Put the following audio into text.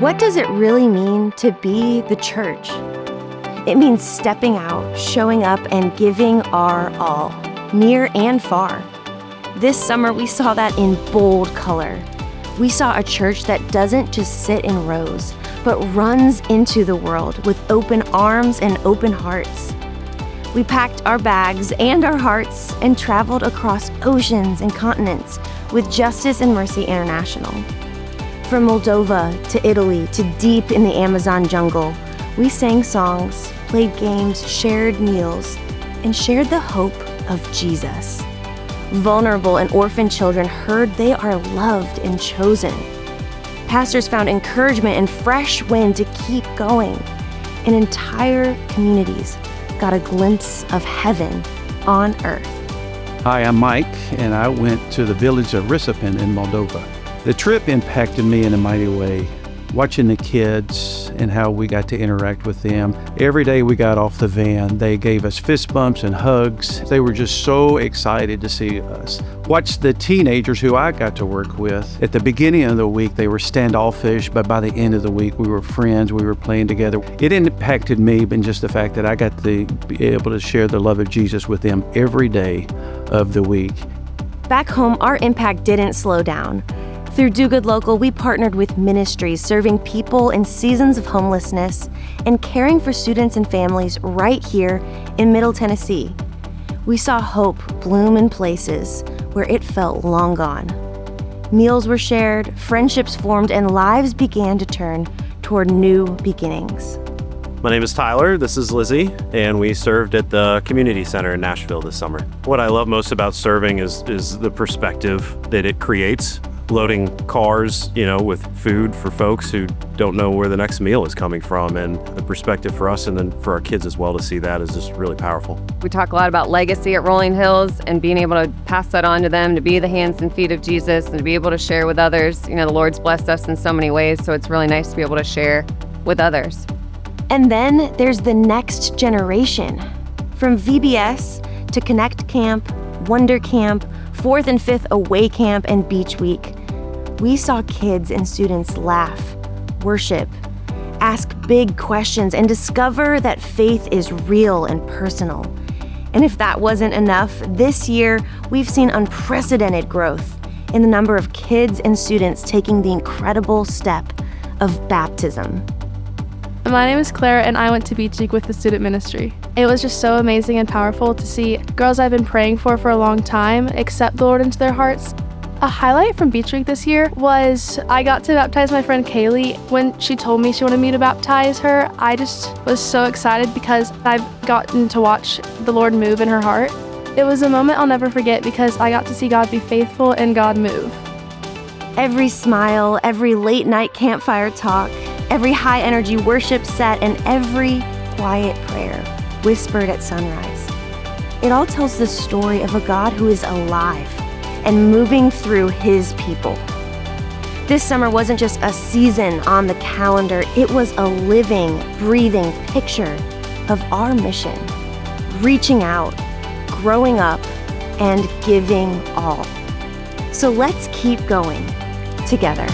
What does it really mean to be the church? It means stepping out, showing up, and giving our all, near and far. This summer, we saw that in bold color. We saw a church that doesn't just sit in rows, but runs into the world with open arms and open hearts. We packed our bags and our hearts and traveled across oceans and continents with Justice and Mercy International. From Moldova to Italy to deep in the Amazon jungle, we sang songs, played games, shared meals, and shared the hope of Jesus. Vulnerable and orphan children heard they are loved and chosen. Pastors found encouragement and fresh wind to keep going. And entire communities got a glimpse of heaven on earth. Hi, I'm Mike, and I went to the village of Risipin in Moldova. The trip impacted me in a mighty way, watching the kids and how we got to interact with them. Every day we got off the van, they gave us fist bumps and hugs. They were just so excited to see us. Watch the teenagers who I got to work with. At the beginning of the week, they were standoffish, but by the end of the week, we were friends, we were playing together. It impacted me, but just the fact that I got to be able to share the love of Jesus with them every day of the week. Back home, our impact didn't slow down. Through Do Good Local, we partnered with ministries serving people in seasons of homelessness and caring for students and families right here in Middle Tennessee. We saw hope bloom in places where it felt long gone. Meals were shared, friendships formed, and lives began to turn toward new beginnings. My name is Tyler, this is Lizzie, and we served at the community center in Nashville this summer. What I love most about serving is the perspective that it creates. Loading cars, with food for folks who don't know where the next meal is coming from, and the perspective for us and then for our kids as well to see that is just really powerful. We talk a lot about legacy at Rolling Hills and being able to pass that on to them, to be the hands and feet of Jesus and to be able to share with others. The Lord's blessed us in so many ways, so it's really nice to be able to share with others. And then there's the next generation. From VBS to Connect Camp, Wonder Camp, 4th and 5th Away Camp, and Beach Week, we saw kids and students laugh, worship, ask big questions, and discover that faith is real and personal. And if that wasn't enough, this year we've seen unprecedented growth in the number of kids and students taking the incredible step of baptism. My name is Claire, and I went to Beach Week with the student ministry. It was just so amazing and powerful to see girls I've been praying for a long time accept the Lord into their hearts. A highlight from Beach Week this year was I got to baptize my friend Kaylee. When she told me she wanted me to baptize her, I just was so excited because I've gotten to watch the Lord move in her heart. It was a moment I'll never forget because I got to see God be faithful and God move. Every smile, every late night campfire talk, every high energy worship set, and every quiet prayer whispered at sunrise. It all tells the story of a God who is alive and moving through his people. This summer wasn't just a season on the calendar, it was a living, breathing picture of our mission, reaching out, growing up, and giving all. So let's keep going together.